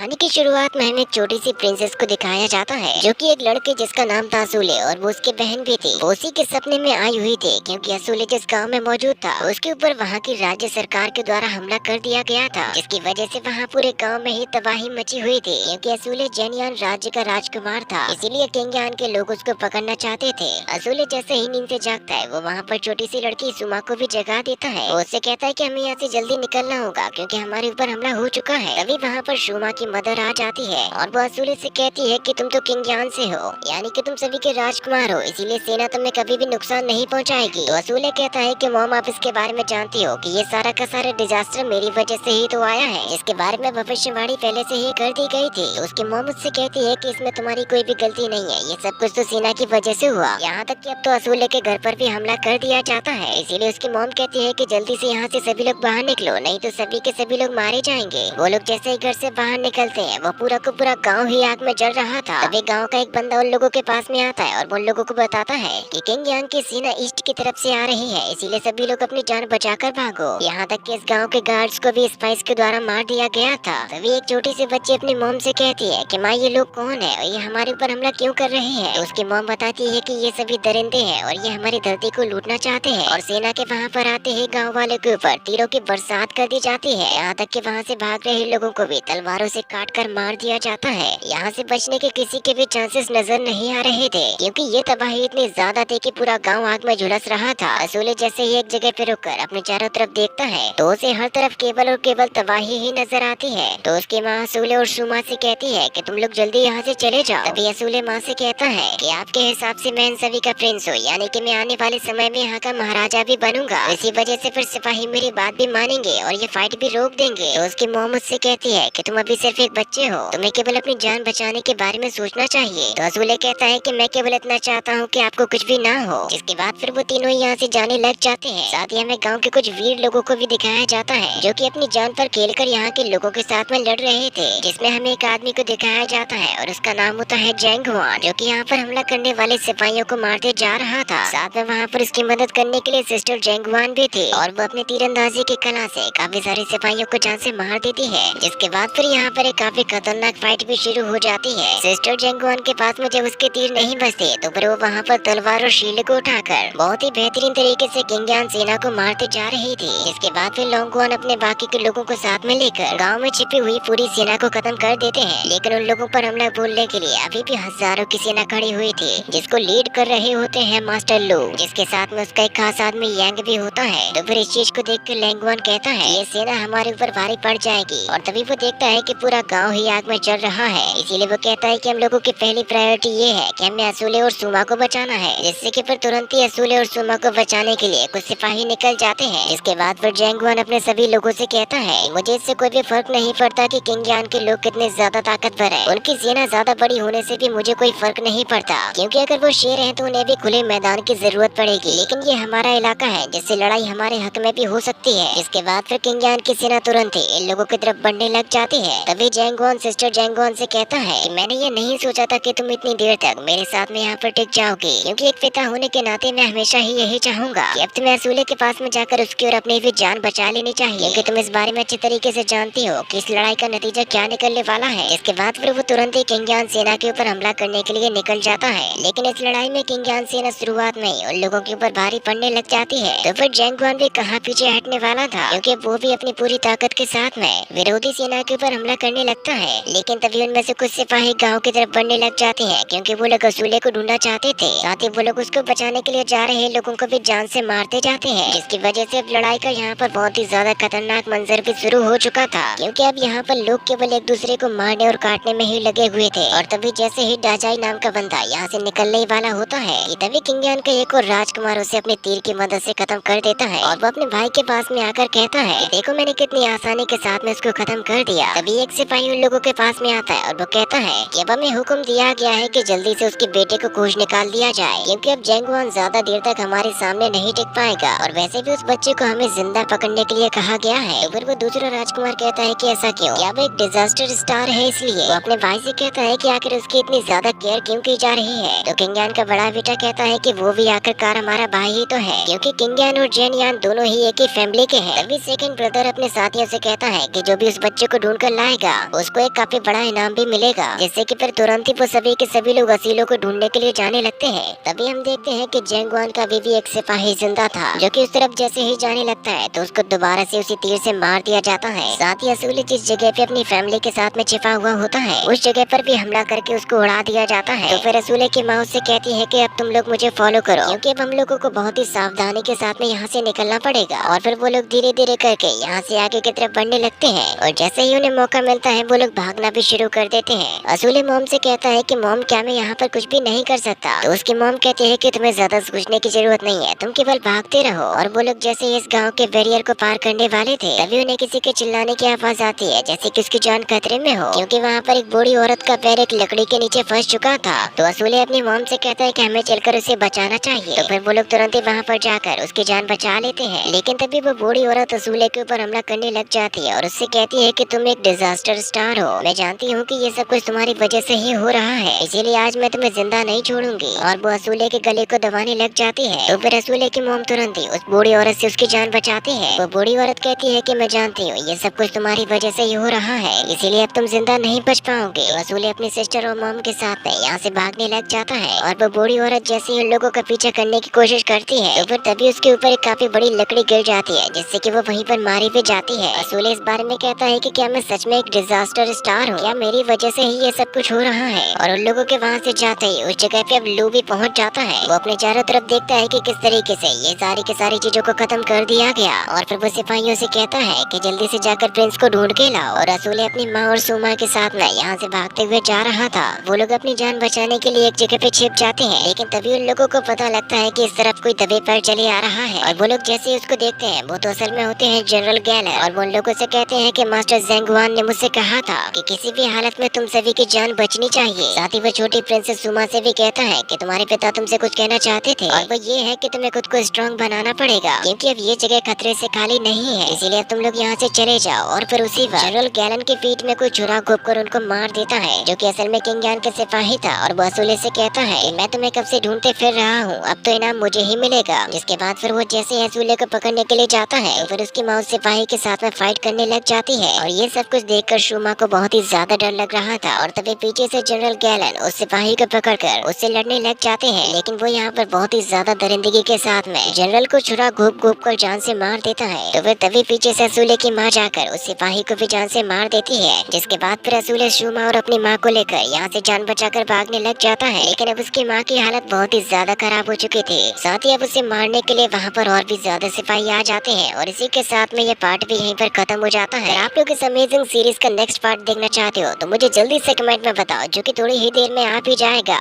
कहानी की शुरुआत में हमें एक छोटी सी प्रिंसेस को दिखाया जाता है जो कि एक लड़के जिसका नाम था असूले और वो उसकी बहन भी थी। वो उसी के सपने में आई हुई थी क्योंकि असूले जिस गांव में मौजूद था उसके ऊपर वहां की राज्य सरकार के द्वारा हमला कर दिया गया था, जिसकी वजह से वहां पूरे गांव में ही तबाही मची हुई थी क्योंकि असूले जेनियान राज्य का राजकुमार था। इसीलिए केंगियान के लोग उसको पकड़ना चाहते थे। असूले जैसे ही नींद से जागता है वो वहाँ पर छोटी सी लड़की सुमा को भी जगा देता है। वो उससे कहता है कि हमें यहाँ से जल्दी निकलना होगा क्योंकि हमारे ऊपर हमला हो चुका है। तभी वहाँ पर शुमा की मदर आ जाती है और वो असूले से कहती है कि तुम तो किंगयान से हो, यानी कि तुम सभी के राजकुमार हो, इसीलिए सेना तुम्हें कभी भी नुकसान नहीं पहुँचाएगी। तो असूले कहता है कि मॉम आप इसके बारे में जानती हो कि ये सारा का सारा डिजास्टर मेरी वजह से ही तो आया है, जिसके बारे में भविष्यवाणी पहले से ही कर दी गई थी। तो उसकी मॉम उससे कहती है कि इसमें तुम्हारी कोई भी गलती नहीं है, ये सब कुछ तो सेना की वजह से हुआ। यहाँ तक कि अब तो असूले के घर पर भी हमला कर दिया जाता है। इसीलिए उसकी मॉम कहती है कि जल्दी से यहाँ से सभी लोग बाहर निकलो, नहीं तो सभी के सभी लोग मारे जाएंगे। वो लोग जैसे ही घर से बाहर निकलते हैं वो पूरा का पूरा गांव ही आग में जल रहा था। तभी गांव का एक बंदा उन लोगों के पास में आता है और उन लोगों को बताता है कि किंगयान की सेना ईस्ट की तरफ से आ रही है, इसीलिए सभी लोग अपनी जान बचाकर भागो। यहाँ तक कि इस गांव के गार्ड्स को भी स्पाइस के द्वारा मार दिया गया था। तभी एक छोटी सी बच्ची अपनी मॉम से कहती है कि माँ ये लोग कौन है और ये हमारे ऊपर हमला क्यों कर रहे हैं। तो उसकी मॉम बताती है कि ये सभी दरिंदे हैं और ये हमारी धरती को लूटना चाहते हैं। और सेना के वहाँ पर आते ही गाँव वाले के ऊपर तीरों की बरसात कर दी जाती है। यहाँ तक कि वहाँ से भाग रहे लोगों को भी तलवारों से काट कर मार दिया जाता है। यहाँ से बचने के किसी के भी चांसेस नजर नहीं आ रहे थे क्योंकि ये तबाही इतनी ज्यादा थी कि पूरा गांव आग में झुलस रहा था। असूले जैसे ही एक जगह पे रुककर अपने चारों तरफ देखता है तो उसे हर तरफ केवल और केवल तबाही ही नजर आती है। तो उसकी माँ असूले और सुमा से कहती है कि तुम लोग जल्दी यहाँ से चले जाओ। तभी असूले माँ से कहता है कि आपके हिसाब से मैं इन सभी का प्रिंस हूँ, यानी कि मैं आने वाले समय में यहाँ का महाराजा भी बनूंगा। इसी वजह से फिर सिपाही मेरी बात भी मानेंगे और ये फाइट भी रोक देंगे। तो उसकी मॉम मुझसे कहती है कि तुम अभी सिर्फ एक बच्चे हो, तुम्हें केवल अपनी जान बचाने के बारे में सोचना चाहिए। तो असूले कहता है कि मैं केवल इतना चाहता हूँ कि आपको कुछ भी ना हो। जिसके बाद फिर वो तीनों यहाँ से जाने लग जाते हैं। साथ ही हमें गाँव के कुछ वीर लोगों को भी दिखाया जाता है जो कि अपनी जान पर खेलकर यहाँ के लोगों के साथ में लड़ रहे थे, जिसमें हमें एक आदमी को दिखाया जाता है और उसका नाम होता है जैंग हुआन, जो कि यहाँ पर हमला करने वाले सिपाहियों को मारते जा रहा था। साथ में वहाँ पर उसकी मदद करने के लिए सिस्टर जैंग हुआन भी थी और वो अपनी तीरंदाजी की कला से काफी सारे सिपाहियों को जान से मार देती है। जिसके बाद फिर यहाँ पर एक काफी खतरनाक फाइट भी शुरू हो जाती है। सिस्टर जेंगुआन के पास में जब उसके तीर नहीं बचते तो फिर वो वहाँ पर तलवार और शील्ड को उठाकर बहुत ही बेहतरीन तरीके से किंगयान सेना को मारते जा रही थी। जिसके बाद फिर लोंगुआन अपने बाकी के लोगों को साथ में लेकर गांव में छिपी हुई पूरी सेना को खत्म कर देते हैं। लेकिन उन लोगों पर हमला बोलने के लिए अभी भी हजारों की सेना खड़ी हुई थी, जिसको लीड कर रहे होते हैं मास्टर लू, जिसके साथ में उसका एक खास आदमी यांग भी होता है। तो फिर इस चीज को देख कर लेंगुआन कहता है ये सेना हमारे ऊपर भारी पड़ जाएगी। और तभी वो देखता है कि पूरा गांव ही आग में जल रहा है। इसीलिए वो कहता है कि हम लोगों की पहली प्रायोरिटी ये है कि हमें असूले और सुमा को बचाना है। जिससे कि फिर तुरंत ही असूले और सुमा को बचाने के लिए कुछ सिपाही निकल जाते हैं। इसके बाद फिर जेंगुआन अपने सभी लोगों से कहता है मुझे इससे कोई भी फर्क नहीं पड़ता कि किंगयान के लोग कितने ज्यादा ताकतवर है, उनकी सेना ज्यादा बड़ी होने से भी मुझे कोई फर्क नहीं पड़ता, क्योंकि अगर वो शेर है तो उन्हें भी खुले मैदान की जरूरत पड़ेगी। लेकिन ये हमारा इलाका है जिससे लड़ाई हमारे हक में भी हो सकती है। इसके बाद फिर किंगयान की सेना तुरंत ही इन लोगों की तरफ बढ़ने लग जाती है। तभी जेंगुआन सिस्टर जेंगुआन से कहता है कि मैंने ये नहीं सोचा था कि तुम इतनी देर तक मेरे साथ में यहाँ पर टिक जाओगी, क्योंकि एक पिता होने के नाते मैं हमेशा ही यही चाहूंगा कि अब तुम्हें असूले के पास में जाकर उसकी और अपनी भी जान बचा लेनी चाहिए, क्योंकि तुम इस बारे में अच्छी तरीके से जानती हो कि इस लड़ाई का नतीजा क्या निकलने वाला है। इसके बाद फिर वो तुरंत ही किंगयान सेना के ऊपर हमला करने के लिए निकल जाता है। लेकिन इस लड़ाई में किंगयान सेना शुरुआत में ही उन लोगों के ऊपर भारी पड़ने लग जाती है। तो फिर जेंगुआन भी कहाँ पीछे हटने वाला था, क्योंकि वो भी अपनी पूरी ताकत के साथ में विरोधी सेना के ऊपर हमला करने लगता है। लेकिन तभी उनमें से कुछ सिपाही गांव की तरफ बढ़ने लग जाते हैं, क्योंकि वो लोग असूले को ढूंढना चाहते थे। साथ ही वो लोग उसको बचाने के लिए जा रहे लोगों को भी जान से मारते जाते हैं, जिसकी वजह से अब लड़ाई का यहाँ पर बहुत ही ज्यादा खतरनाक मंजर भी शुरू हो चुका था, क्योंकि अब यहाँ पर लोग केवल एक दूसरे को मारने और काटने में ही लगे हुए थे। और तभी जैसे ही डाजाई नाम का बंदा यहाँ से निकलने ही वाला होता है कि तभी किंगयान का एक और राजकुमार उसे अपने तीर की मदद से खत्म कर देता है। और वो अपने भाई के पास में आकर कहता है कि देखो मैंने कितनी आसानी के साथ में उसको खत्म कर दिया। तभी एक सिपाही उन लोगों के पास में आता है और वो कहता है कि अब हमें हुक्म दिया गया है कि जल्दी से उसके बेटे को खोज निकाल दिया जाए, क्योंकि अब जेंगुआन ज्यादा देर तक हमारे सामने नहीं टिक पाएगा और वैसे भी उस बच्चे को हमें जिंदा पकड़ने के लिए कहा गया है। तो फिर वो दूसरा राजकुमार कहता है कि ऐसा क्यों, क्या वो एक डिजास्टर स्टार है इसलिए? वो अपने भाई से कहता है कि आखिर उसकी इतनी ज्यादा केयर क्यों की जा रही है। तो किंगयान का बड़ा बेटा कहता है कि वो भी आखिरकार हमारा भाई ही तो है, क्योंकि किंगयान और जेनयान दोनों ही एक ही फैमिली के हैं। तभी सेकंड ब्रदर अपने साथियों से कहता है कि जो भी उस बच्चे को ढूंढ कर लाएगा उसको एक काफी बड़ा इनाम भी मिलेगा, जिससे कि फिर तुरंत ही वो सभी के सभी लोग असीलों को ढूंढने के लिए जाने लगते हैं। तभी हम देखते हैं कि जेंगवान का अभी भी एक सिपाही जिंदा था, जो कि उस तरफ जैसे ही जाने लगता है तो उसको दोबारा से उसी तीर से मार दिया जाता है। साथ ही असूले जिस जगह पे अपनी फैमिली के साथ में छिपा हुआ होता है, उस जगह पर भी हमला करके उसको उड़ा दिया जाता है। तो फिर असूले की माँ उससे कहती है कि अब तुम लोग मुझे फॉलो करो, क्योंकि अब हम लोगों को बहुत ही सावधानी के साथ में यहाँ से निकलना पड़ेगा। और फिर वो लोग धीरे धीरे करके यहाँ से आगे की तरफ बढ़ने लगते हैं, और जैसे ही उन्हें मौका मिलता है वो लोग भागना भी शुरू कर देते हैं। असूले मॉम से कहता है कि मॉम क्या मैं यहाँ पर कुछ भी नहीं कर सकता? तो उसकी मॉम कहती है कि तुम्हें ज्यादा सोचने की जरूरत नहीं है, तुम केवल भागते रहो। और वो लोग जैसे ही इस गाँव के बैरियर को पार करने वाले थे, तभी उन्हें किसी के चिल्लाने की आवाज आती है, जैसे कि उसकी जान खतरे में हो, क्योंकि वहाँ पर एक बूढ़ी औरत का पैर एक लकड़ी के नीचे फंस चुका था। तो असूले अपनी मॉम से कहता है कि हमें चलकर उसे बचाना चाहिए। तो फिर वो लोग तुरंत ही वहाँ पर जाकर उसकी जान बचा लेते हैं। लेकिन तभी वो बूढ़ी औरत असूले के ऊपर हमला करने लग जाती है और उससे कहती है कि तुम एक डिजास्टर स्टार हो, मैं जानती हूँ कि ये सब कुछ तुम्हारी वजह से ही हो रहा है, इसीलिए आज मैं तुम्हें जिंदा नहीं छोड़ूंगी। और वो असूले के गले को दबाने लग जाती है। तो फिर असूले की मॉम तुरंत ही उस बूढ़ी औरत से उसकी जान बचाती है। वो बूढ़ी औरत कहती है कि मैं जानती हूँ ये सब कुछ तुम्हारी वजह से ही हो रहा है, इसीलिए अब तुम जिंदा नहीं बच पाओगे। तो असूले अपनी सिस्टर और मॉम के साथ में यहाँ से भागने लग जाता है, और वो बूढ़ी औरत जैसे ही उन लोगों का पीछा करने की कोशिश करती है, तो फिर तभी उसके ऊपर एक काफी बड़ी लकड़ी गिर जाती है, जिससे कि वो वहीं पर मारी भी जाती है। असूले इस बारे में कहता है कि क्या मैं सच में एक डिजास्टर स्टार हूँ, क्या मेरी वजह से ही ये सब कुछ हो रहा है? और उन लोगों के वहाँ से जाते ही उस जगह पे अब लू भी पहुँच जाता है। वो अपने चारों तरफ देखता है कि किस तरीके से ये सारी की सारी चीजों को खत्म कर दिया गया, और फिर वो सिपाहियों से कहता है कि जल्दी से जाकर प्रिंस को ढूंढ के लाओ। और असूले अपनी माँ और सुमा के साथ में यहाँ से भागते हुए जा रहा था। वो लोग अपनी जान बचाने के लिए एक जगह पे छिप जाते हैं, लेकिन तभी उन लोगों को पता लगता है कि इस तरफ कोई दबे पैर चले आ रहा है। और वो लोग जैसे ही उसको देखते हैं, वो तो असल में होते हैं जनरल गैलर। और वो उन लोगों से कहते हैं कि मास्टर जेंगवान ने मुझसे कहा था कि किसी भी हालत में तुम सभी की जान बचनी चाहिए। साथ ही वो छोटी प्रिंसेस सुमा से भी कहता है कि तुम्हारे पिता तुमसे कुछ कहना चाहते थे, और वो ये है कि तुम्हें खुद को स्ट्रॉन्ग बनाना पड़ेगा, क्योंकि अब ये जगह खतरे से खाली नहीं है, इसीलिए अब तुम लोग यहाँ से चले जाओ। और फिर उसी वक्त जनरल गैलन के पीठ में कोई छुरा घोप कर उनको मार देता है, जो कि असल में किंग यान के सिपाही था। और वो असूले से कहता है कि मैं तुम्हें कब से ढूंढते फिर रहा हूँ, अब तो इनाम मुझे ही मिलेगा। जिसके बाद फिर वो जैसे ही असूले को पकड़ने के लिए जाता है, तो फिर उसकी माँ उस सिपाही के साथ में फाइट करने लग जाती है। और ये सब कुछ देखकर शुमा को बहुत ही ज्यादा डर लग रहा था, और तभी पीछे से जनरल गैलन उस सिपाही को पकड़कर उससे लड़ने लग जाते हैं। लेकिन वो यहाँ पर बहुत ही ज्यादा दरिंदगी के साथ में जनरल को छुरा घोप घोप कर जान से मार देता है। तो फिर तभी पीछे से असूले की माँ जाकर उस सिपाही को भी जान से मार देती है। जिसके बाद फिर असूले शुमा और अपनी माँ को लेकर यहाँ से जान बचाकर भागने लग जाता है। लेकिन अब उसकी माँ की हालत बहुत ही ज्यादा खराब हो चुकी थी। साथ ही अब उसे मारने के लिए वहाँ पर और भी ज्यादा सिपाही आ जाते हैं, और इसी के साथ में ये पार्ट भी यहीं पर खत्म हो जाता है। आप लोग इस अमेजिंग सीरीज का नेक्स्ट पार्ट देखना चाहते हो तो मुझे जल्दी से कमेंट में बताओ, जो कि थोड़ी ही देर में आ भी जाएगा।